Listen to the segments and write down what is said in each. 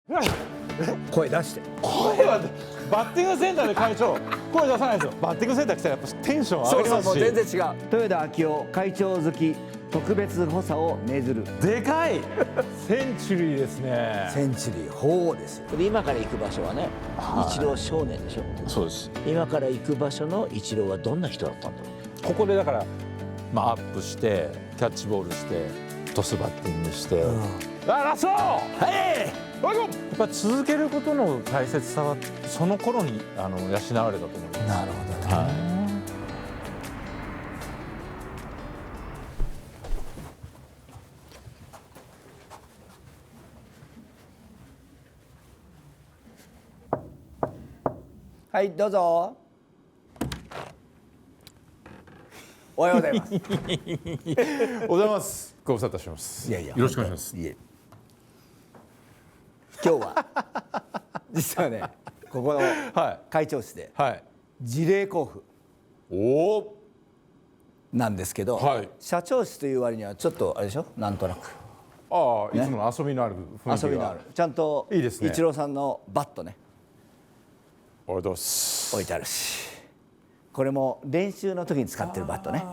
声出して。声はバッティングセンターで会長声出さないですよ。バッティングセンター来たらやっぱテンション上がりますし。もう全然違う。豊田章男会長好き特別補佐を命ずる。でかいセンチュリーですね。センチュリー鳳凰ですよ。で今から行く場所はね、イチロー少年でしょ。そうです。今から行く場所のイチローはどんな人だったんだろう。ここでだから、アップしてキャッチボールしてトスバッティングして、ラストはいやっぱ続けることの大切さはその頃に養われたと思います。なるほどね。はいどうぞ。おはようございます。おはようございます。ご無沙汰します。いやいやよろしくお願いします。いえ今日は実はねここの会長室で辞令交付おおなんですけど、社長室という割にはちょっとあれでしょ、なんとなくああ、いつもの遊びのある雰囲気が遊びのある、ちゃんといいですね。イチローさんのバットねありがとうございます。置いてあるし、これも練習の時に使ってるバットね。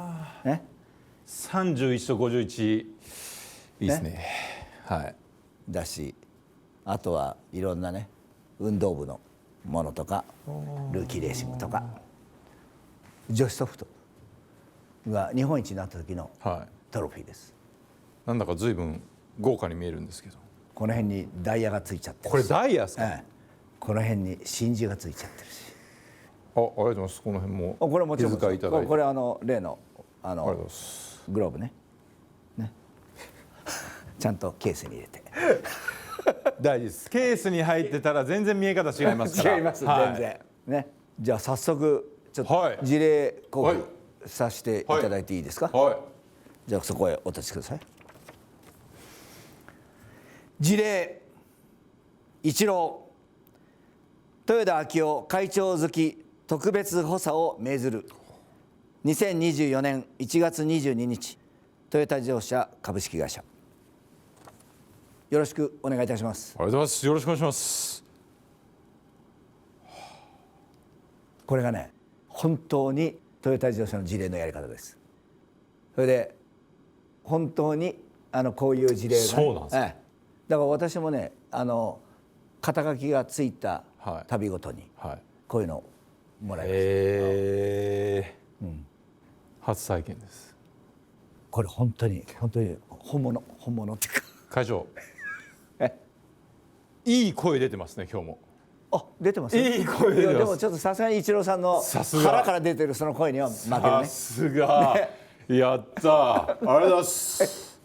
31と51いいですね。はい。だし、あとはいろんなね運動部のものとかルーキーレーシングとか女子ソフトが日本一になった時のトロフィーです。なんだか随分豪華に見えるんですけど、この辺にダイヤがついちゃってるし、これダイヤですか？この辺に真珠がついちゃってるし、ありがとうございます。この辺もこれもちろん手遣いいただいて、これ例のグローブねちゃんとケースに入れて大事です。ケースに入ってたら全然見え方違いますから。違います、全然ね。じゃあ早速ちょっと辞令交付させていただいていいですか？じゃあそこへお立ちください。辞令イチロー豊田章男会長好き特別補佐を命ずる。2024年1月22日トヨタ自動車株式会社、よろしくお願いいたします。ありがとうございます。よろしくお願いします。これがね本当にトヨタ自動車の辞令のやり方です。それで本当にこういう辞令が、そうなんです、だから私もね肩書きがついた旅ごとにこういうのもらいました。初体験です。これ本当に本物っていうか会長いい声出てますね今日も。あ、出てます。いい声出てます。でもちょっとさすがにイチローさんの腹から出てるその声には負けるね。さすが、やったありがとうございます。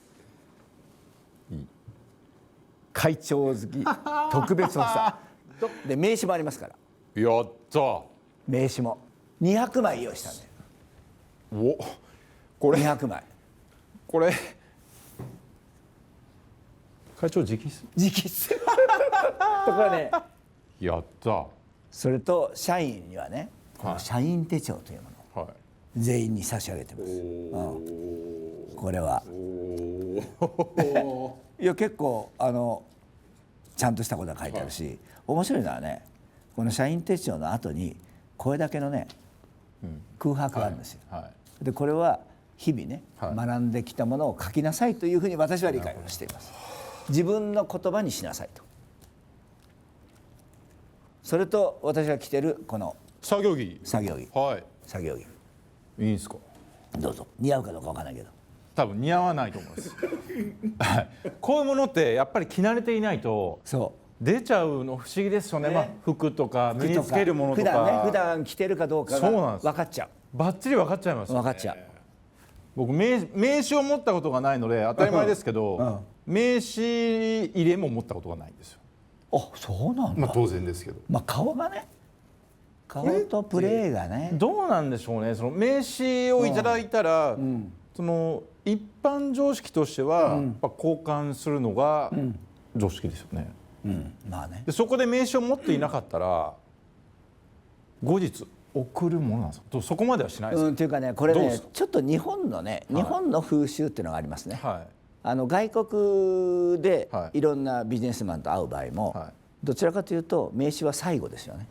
会長好き特別補佐で名刺もありますから。やった名刺も200枚用意したんで。これ200枚これ会長直筆とかね。やった。それと社員にはね、この社員手帳というものを全員に差し上げてます。これはいや結構ちゃんとしたことが書いてあるし、面白いのはね、この社員手帳の後にこれだけのね空白があるんですよ。でこれは日々ね学んできたものを書きなさいというふうに私は理解をしています。自分の言葉にしなさいと。それと私が着てるこの作業着。作業着。作業着。いいんですか？どうぞ。似合うかどうかわからないけど。多分似合わないと思います。こういうものってやっぱり着慣れていないと出ちゃうの不思議ですよね。服とか身につけるものとか普段着てるかどうかが分かっちゃう。バッチリ分かっちゃいます。分かっちゃう。僕名刺を持ったことがないので当たり前ですけど、名刺入れも持ったことがないんですよ。あ、そうなんだ。当然ですけど。顔がね、顔とプレーがね。どうなんでしょうね。その名刺をいただいたら、その一般常識としてはやっぱ交換するのが常識ですよね。まあね。でそこで名刺を持っていなかったら後日送るものなんですか？そこまではしないですか？っていうかね、これねちょっと日本の風習っていうのがありますね。外国ではいいろんなビジネスマンと会う場合も、はいどちらかというと名刺は最後ですよね。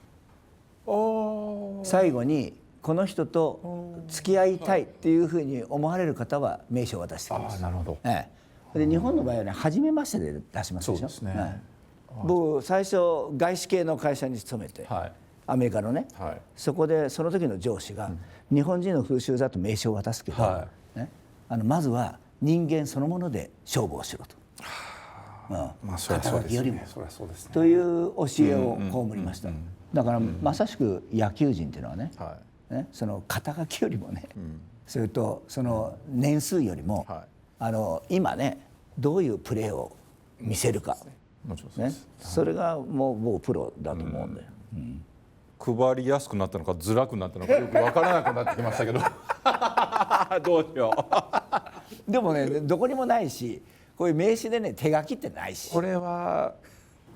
お最後にこの人と付き合いたいっていうふうに思われる方は名刺を渡してきます。なるほど。で日本の場合はね初めましてで出しますでしょ。そうですね僕最初外資系の会社に勤めて、はいアメリカのね、はいそこでその時の上司が、日本人の風習だと名刺を渡すけど、はね、まずは人間そのもので勝負をしろと。まあそれはそうですよりもね。それはそうですね。という教えを被りました。だからまさしく野球人っていうのはね、はねその肩書きよりもね、それとその年数よりも、は今ねどういうプレーを見せるか、い。もちろんそうねで、す。それがもう僕プロだと思うんだよ。配りやすくなったのかずらくなったのかよく分からなくなってきましたけどどうしよう。でもねどこにもないし、こういう名刺でね手書きってないし、これは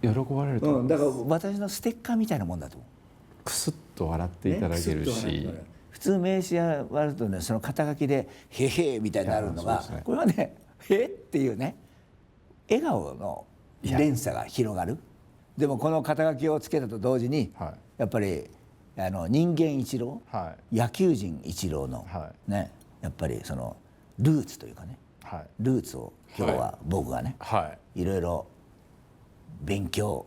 喜ばれると思います。だから私のステッカーみたいなもんだと思う。クスッと笑っていただけるし、普通名刺や割るとねその肩書きで「へへ」みたいになるのが、そうですねこれはね「へ」っていうね笑顔の連鎖が広がる。でもこの肩書きをつけたと同時に、はいやっぱり人間一郎、は野球人一郎の、はねやっぱりそのルーツというかね、はいルーツを今日は僕がね、はいろいろ勉強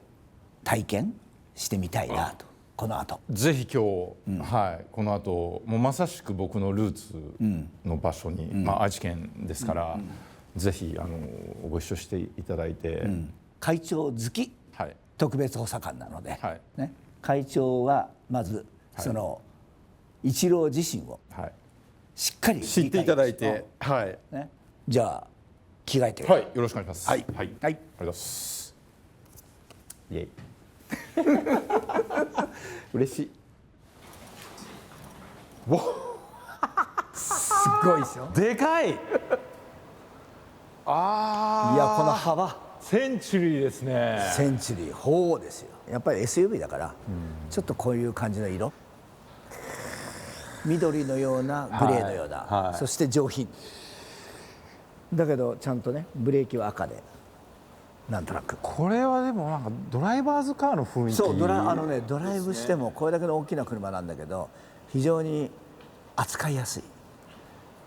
体験してみたいなと、この後。ぜひ今日、はいこの後もうまさしく僕のルーツの場所に、まあ愛知県ですから、ぜひご一緒していただいて、会長好きはい特別補佐官なので、はいね、会長はまずその一郎自身をはいしっかり知っていただいて、はいね、じゃあ着替えて、はいよろしくお願いします。はいはい、はいありがとうございます。イエイ嬉しい。すごいですよ。でかい。いやこの幅センチュリーですね。センチュリー鳳凰ですよ。やっぱり SUV だから、ちょっとこういう感じの色、緑のようなグレーのような、はいそして上品だけどちゃんとねブレーキは赤でなんとなく。これはでもなんかドライバーズカーの雰囲気。そうドライブしてもこれだけの大きな車なんだけど非常に扱いやすい。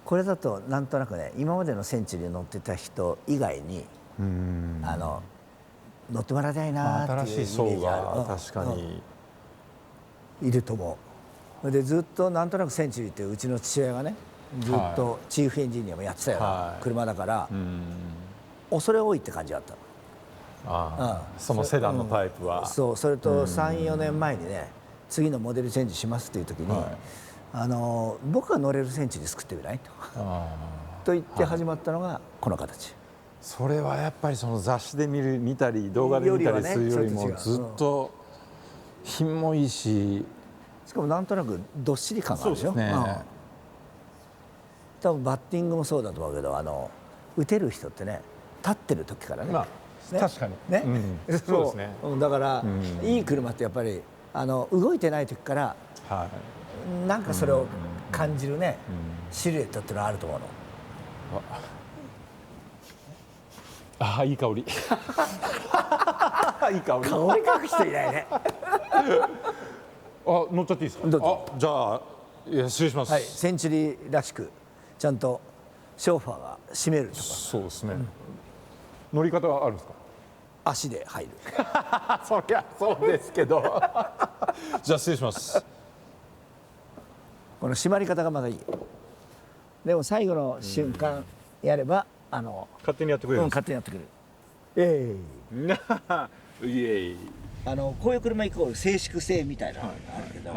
これだとなんとなくね今までのセンチュリー乗ってた人以外に乗ってもらいたいなっていうイメー新しい層ジある。が確かに、いると思う。でずっとなんとなくセンチュリーってうちの父親がねずっとチーフエンジニアもやってたようなはい車だから、恐れ多いって感じだったの。そのセダンのタイプは。そうそれと3、4年前にね次のモデルチェンジしますっていう時に、僕が乗れるセンチュリー作ってみないと言って始まったのがこの形。それはやっぱりその雑誌で見たり動画で見たりするよりもずっと品もいいし、しかもなんとなくどっしり感があるでしょ。そうですね。多分バッティングもそうだと思うけど打てる人ってね立ってる時からね、まあ確かにね、そうですね。だからいい車ってやっぱり動いてない時からはい。なんかそれを感じるねシルエットってのはあると思うの。ああいい香り。いい香り。香り嗅ぐ人いないね。あ乗っちゃっていいですか。どうぞじゃあ失礼します。はい、センチュリーらしくちゃんとショーファーが閉めるとかそうですね。乗り方はあるんですか。足で入る。そりゃそうですけど。じゃあ失礼します。この締まり方がまだいい。でも最後の瞬間やれば勝手にやってくれるんですか。勝手にやってくれる。イエイ。こういう車イコール静粛性みたいなのがあるけど、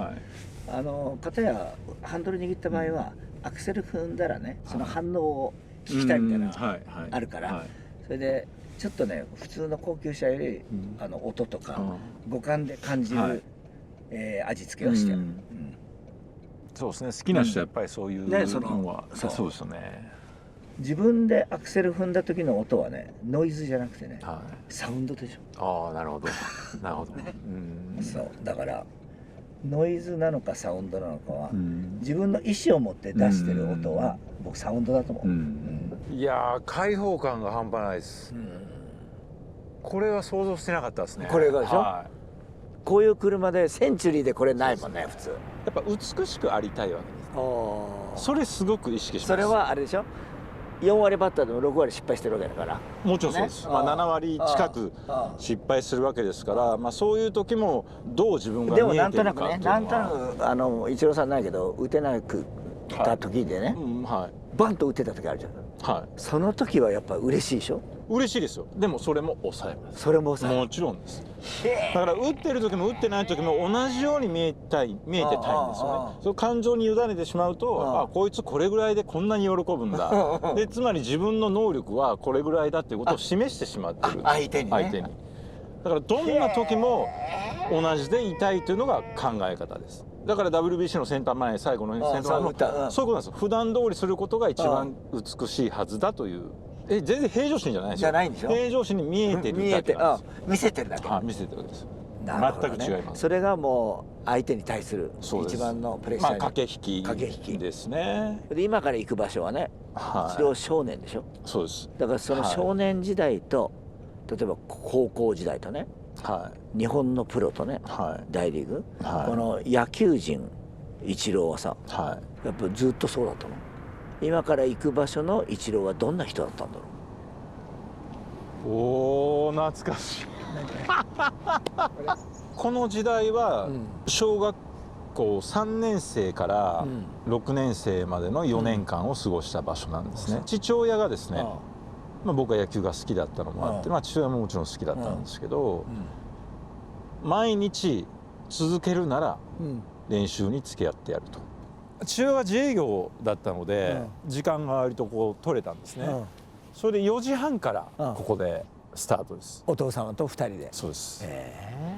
片やハンドル握った場合はアクセル踏んだらねその反応を聞きたいみたいなのがあるから、それでちょっとね普通の高級車より音とか五感で感じる味付けをしてある。そうですね。好きな人はやっぱりそういうねのはそうそうですよね。自分でアクセル踏んだ時の音はねノイズじゃなくてねはサウンドでしい。ああなるほど。なるほど。ょ。そうだからノイズなのかサウンドなのかは自分の意思を持って出してる音は僕サウンドだと思う。いやー開放感が半端ないです、これは想像してなかったですね。これがでしょ、はこういう車でセンチュリーでこれないもんね普通。やっぱ美しくありたいわけです。それすごく意識します。それはあれでしょ、4割バッターでも6割失敗してるわけだから。もちろんそうです、まあ、7割近く失敗するわけですから、まあ、そういう時もどう自分が見えてるかっていうのは。でもなんとなくイチローさんないけど打てなくた時でね、バンと打てた時あるじゃん、はい、その時はやっぱ嬉しいでしょ。嬉しいですよ。でもそれも抑えます。それも抑える、もちろんです。だから打ってる時も打ってない時も同じように見えてたいんですよね。その感情に委ねてしまうと、あ、こいつこれぐらいでこんなに喜ぶんだで、つまり自分の能力はこれぐらいだっていうことを示してしまってる、相手にね。だからどんな時も同じでいたいというのが考え方です。だから WBC のセンター前、最後のセンター前もそういうことなんですよ。普段通りすることが一番美しいはずだという。全然平常心じゃないですよ。じゃないんでしょ。平常心に見えてるだけなんです。見せてるだけ。見せてるわけです。全く違います。それがもう相手に対する一番のプレッシャー。駆け引きですね。で今から行く場所はね、一応少年でしょ。そうです。だからその少年時代と、例えば高校時代とね、日本のプロとね、大リーグ、この野球人イチローはさ、やっぱずっとそうだったの。今から行く場所のイチローはどんな人だったんだろう。おお、懐かしいこの時代は小学校3年生から6年生までの4年間を過ごした場所なんですね。父親がですね、僕は野球が好きだったのもあって、父親ももちろん好きだったんですけど、毎日続けるなら練習に付き合ってやると。父親は自営業だったので、時間が割とこう取れたんですね。それで4時半からここでスタートです。お父様と2人で。そうです。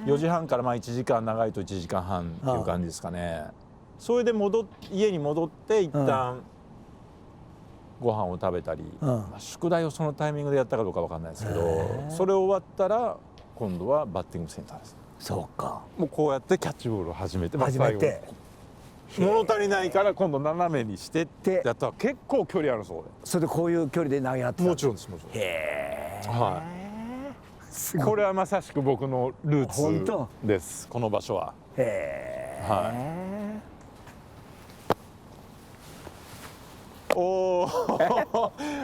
4時半から1時間長いと1時間半っていう感じですかね。それで家に戻って一旦ご飯を食べたり、宿題をそのタイミングでやったかどうかわかんないですけど、それ終わったら今度はバッティングセンターです。そうか。もうこうやってキャッチボールを始めて物足りないから今度斜めにしてってやったら結構距離あるそうで。それでこういう距離で投げ合ってた。もちろんです、もちろん。へえ。はい。これはまさしく僕のルーツです。この場所は。へえ。はい。おお。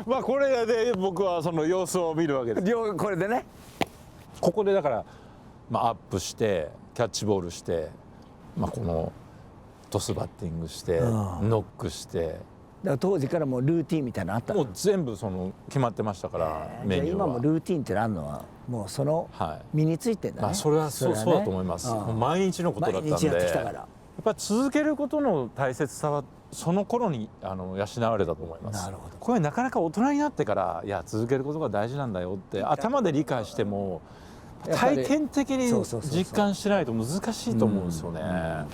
まあこれで僕はその様子を見るわけです。これでね。ここでだからアップしてキャッチボールして、この。トスバッティングしてノックして、だから当時からもうルーティンみたいなのあったの？もう全部決まってましたから、メニューは。今もルーティンってあるのはもうその身についてんだね。それはそうだと思います。毎日のことだったんで、毎日やってきたから。やっぱり続けることの大切さはその頃に養われたと思います。なるほど。これなかなか大人になってから続けることが大事なんだよって頭で理解しても体験的に実感しないと難しいと思うんですよね。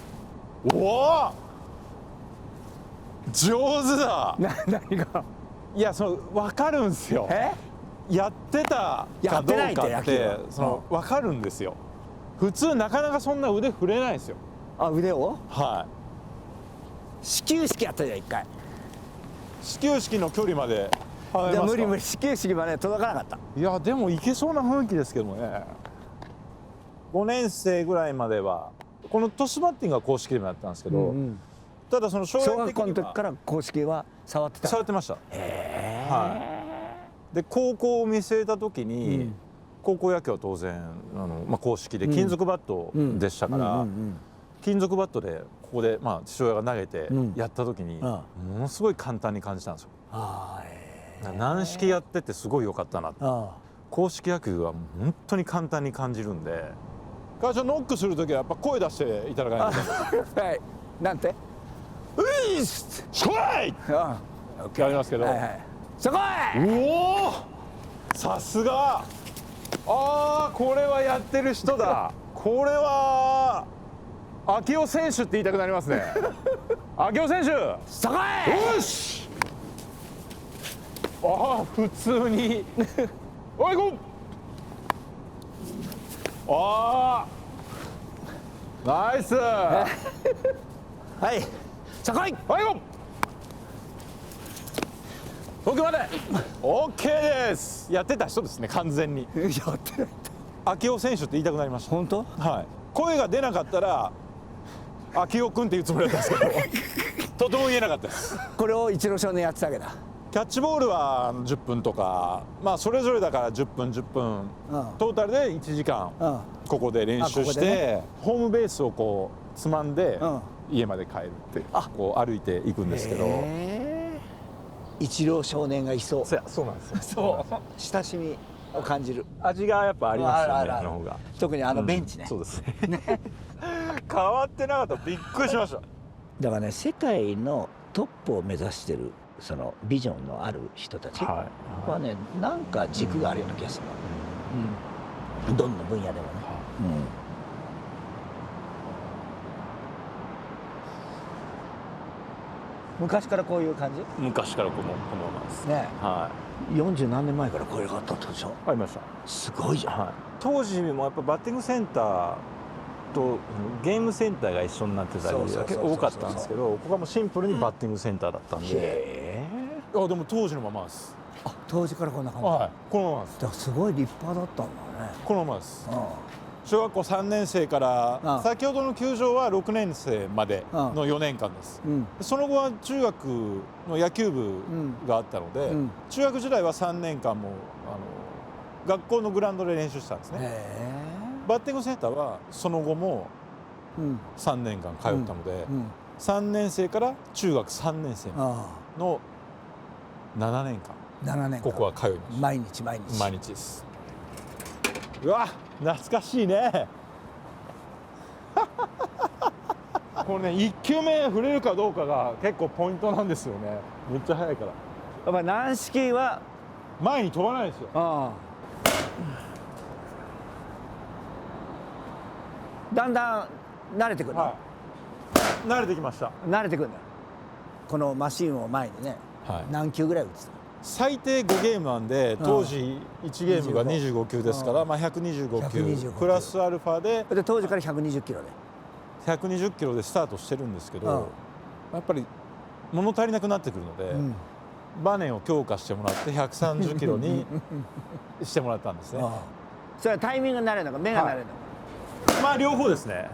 おお、上手だ。何が？いや、分かるんですよ。やってたかどうかって分かるんですよ。普通なかなかそんな腕振れないですよ。あ、腕を？はい。始球式やったじゃん、一回。始球式の距離まで離れますか？無理、始球式まで届かなかった。いや、でもいけそうな雰囲気ですけどね。5年生ぐらいまではこのトスバッティングは公式でもやったんですけど、ただその小学校の時から公式は触ってました。で高校を見据えた時に、高校野球は当然公式で金属バットでしたから、金属バットでここで父親が投げてやった時にものすごい簡単に感じたんですよ。軟式やっててすごい良かったな。公式野球は本当に簡単に感じるんで。会長ノックするときはやっぱ声出していただかないと。はい。なんて？ういっす。しこい。やりますけど。しこい。おお。さすが。ああ、これはやってる人だ。これは秋夫選手って言いたくなりますね。秋夫選手。しこい。よし。ああ、普通に。おい、行こう。ああ、ナイス。はい。さあ来い。はいよ。奥まで OK です。やってた人ですね、完全に。やってない。秋夫選手って言いたくなりました。本当？はい、声が出なかったら秋夫君っていうつもりだったんですけどとても言えなかったです。これをイチロー少年やってたわけだ。キャッチボールは10分とか、まあそれぞれだから10分10分、トータルで1時間ここで練習して、ホームベースをこうつまんで家まで帰るってこう歩いていくんですけど、イチロー少年がいそう。そうなんですよ。そう親しみを感じる。味がやっぱありますよね、あの方が。特にベンチね。そうですね。変わってなかったらびっくりしました。だからね、世界のトップを目指してるそのビジョンのある人たちはね、なんか軸があるような気がするの。どんな分野でもね。昔からこういう感じ？昔からこのままですね。は40何年前からこれがあったってことでしょ？ありました。すごいじゃん。はい、当時もやっぱバッティングセンターとゲームセンターが一緒になってたり多かったんですけど、ここはもうシンプルにバッティングセンターだったんで。でも当時のままです。当時からこんな感じ。はい、このままです。だからすごい立派だったんだね。このままです。小学校3年生から先ほどの球場は6年生までの4年間です。その後は中学の野球部があったので、中学時代は3年間も学校のグラウンドで練習したんですね。バッティングセンターはその後も3年間通ったので、3年生から中学3年生の7年間ここは通いました。毎日です。うわ、懐かしいね。これね、1球目振れるかどうかが結構ポイントなんですよね。めっちゃ速いから。やっぱ軟式は前に飛ばないですよ。だんだん慣れてくる。慣れてきました。慣れてくるんだ。このマシンを前にね、何球ぐらい打つの？最低5ゲームなんで、当時1ゲームが25球ですから、まあ125球プラスアルファで、当時から120キロで120キロでスタートしてるんですけど、やっぱり物足りなくなってくるので、バネを強化してもらって130キロにしてもらったんですね。それはタイミングになれるのか目がなれるのか？まあ両方ですね。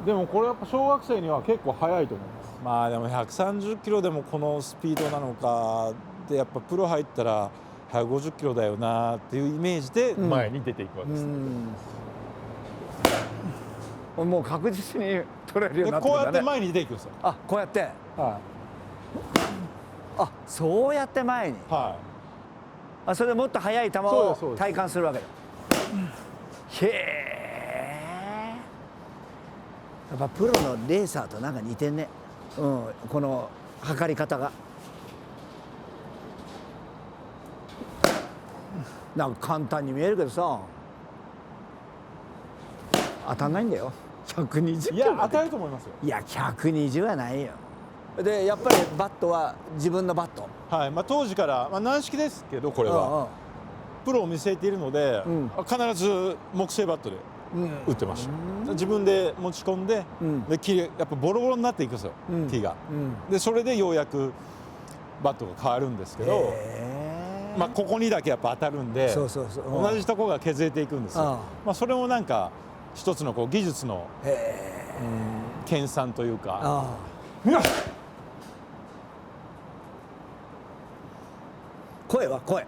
でもこれやっぱ小学生には結構速いと思います。まあでも130キロでもこのスピードなのかで、やっぱプロ入ったら150キロだよなっていうイメージで前に出ていくわけです。もう確実に取れるようになってくるんだね。こうやって前に出ていくんですよ。こうやって。そうやって前に。それでもっと速い球を体感するわけだ。へえ。やっぱプロのレーサーとなんか似てんね。この測り方が。なんか簡単に見えるけどさ、当たんないんだよ。120キロ。いや当たると思いますよ。いや120はないよ。でやっぱりバットは自分のバット。当時から、軟式ですけどこれはプロを見据えているので、必ず木製バットで打ってました。自分で持ち込んで、でやっぱボロボロになっていくんですよ、ティーが。でそれでようやくバットが変わるんですけど、ここにだけやっぱ当たるんで、同じところが削れていくんですよ。それもなんか一つのこう技術の研鑽というか。声は声。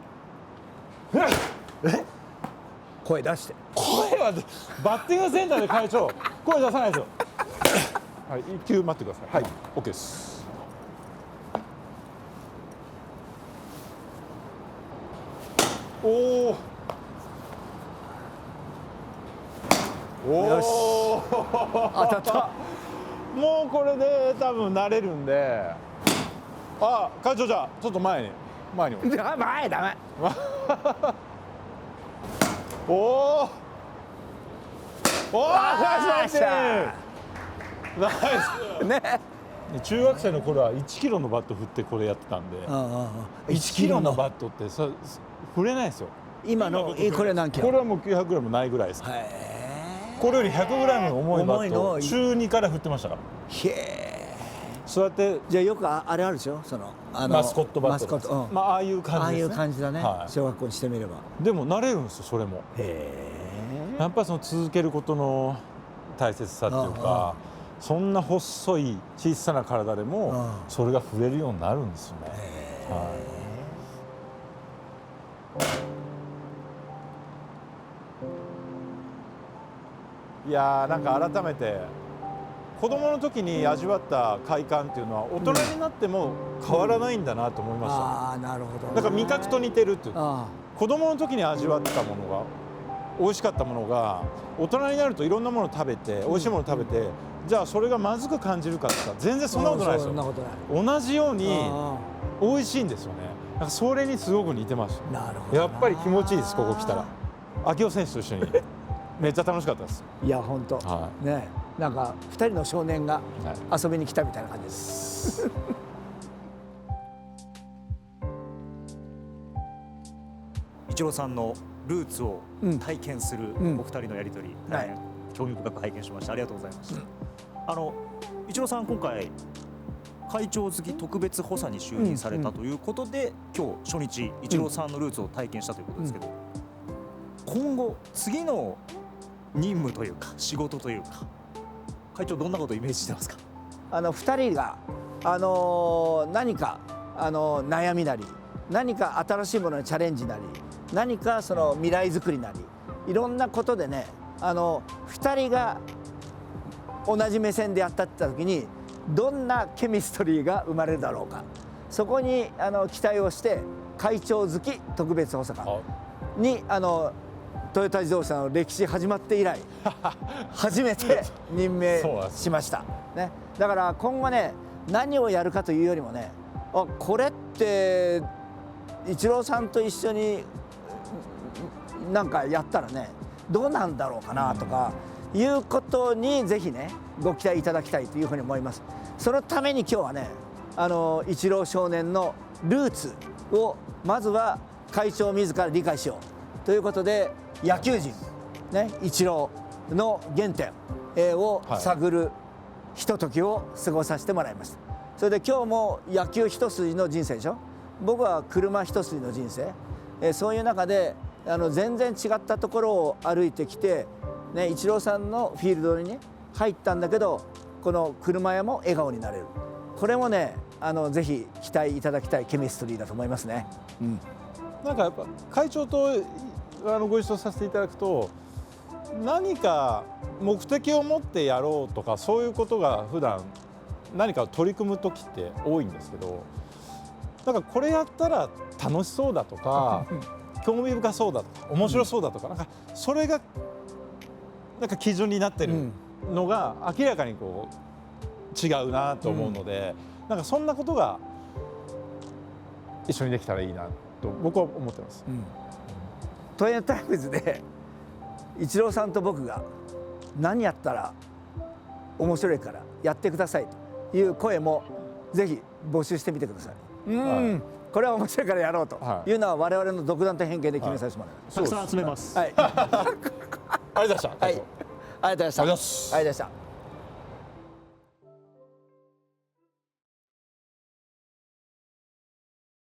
声出して。声はバッティングセンターで会長声出さないですよ。1球待ってください。OK です。よし、当たった。もうこれで多分慣れるんで。会長、じゃあちょっと前に前ダメ。ナイスね。中学生の頃は1キロのバット振ってこれやってたんで、1キロのバットって振れないですよ。今のこれ何キロ？これはもう900グラムないぐらいです。これより100グラム重いバットを中2から振ってましたから。そうやってじゃあよくあれあるでしょ、そのマスコットバットマスコット、まあああいう感ああいうじですね。感じだね、はい小学校にしてみれば。でも慣れるんですよ、それも。やっぱりその続けることの大切さっていうか、そんな細い小さな体でもそれが触れるようになるんですよね。いやー、なんか改めて子供の時に味わった快感っていうのは大人になっても変わらないんだなと思いました。ああ、なるほど。だから味覚と似てるっていう。あ子供の時に味わったものが美味しかったものが大人になるといろんなものを食べて美味しいものを食べて、じゃあそれがまずく感じるかって言ったら全然そんなことないですよ。そんなことない。同じように美味しいんですよね。なんかそれにすごく似てます。なるほど。やっぱり気持ちいいです、ここ来たら。秋夫選手と一緒にめっちゃ楽しかったです。いや本当、はね、なんか2人の少年がはい遊びに来たみたいな感じです。イチローさんのルーツを体験するお二人のやり取り、大変興味深く拝見しました。ありがとうございました。イチローさん今回会長付き特別補佐に就任されたということで、今日初日イチローさんのルーツを体験したということですけど、今後次の任務というか仕事というか、会長どんなことをイメージしてますか？2人が、何か悩みなり、何か新しいものにチャレンジなり、何かその未来づくりなり、いろんなことでね、2人が同じ目線でやったって時にどんなケミストリーが生まれるだろうか、そこに期待をして会長付き特別補佐官にトヨタ自動車の歴史始まって以来初めて任命しました、ね、だから今後ね、何をやるかというよりもね、これってイチローさんと一緒になんかやったらねどうなんだろうかなとかいうことにぜひねご期待いただきたいというふうに思います。そのために今日はね、イチロー少年のルーツをまずは会長自ら理解しようということで、野球人、ね、イチローの原点を探るひとときを過ごさせてもらいました。それで今日も野球一筋の人生でしょ、僕は車一筋の人生、そういう中で全然違ったところを歩いてきて、ね、イチローさんのフィールドにね入ったんだけど、この車屋も笑顔になれる、これもねぜひ期待いただきたいケミストリーだと思いますね。なんかやっぱ会長とご一緒させていただくと、何か目的を持ってやろうとかそういうことが普段何かを取り組む時って多いんですけど、なんかこれやったら楽しそうだとか興味深そうだとか面白そうだとか、なんかそれがなんか基準になってるのが明らかにこう違うなと思うので、なんかそんなことが一緒にできたらいいなと僕は思ってます。トヨタイムズでイチローさんと僕が何やったら面白いからやってくださいという声もぜひ募集してみてください。これは面白いからやろうというのは我々の独断と偏見で決めさせてもらいます。たくさん集めます。はい。ありがとうございました。はい。ありがとうございました。ありがとうございました。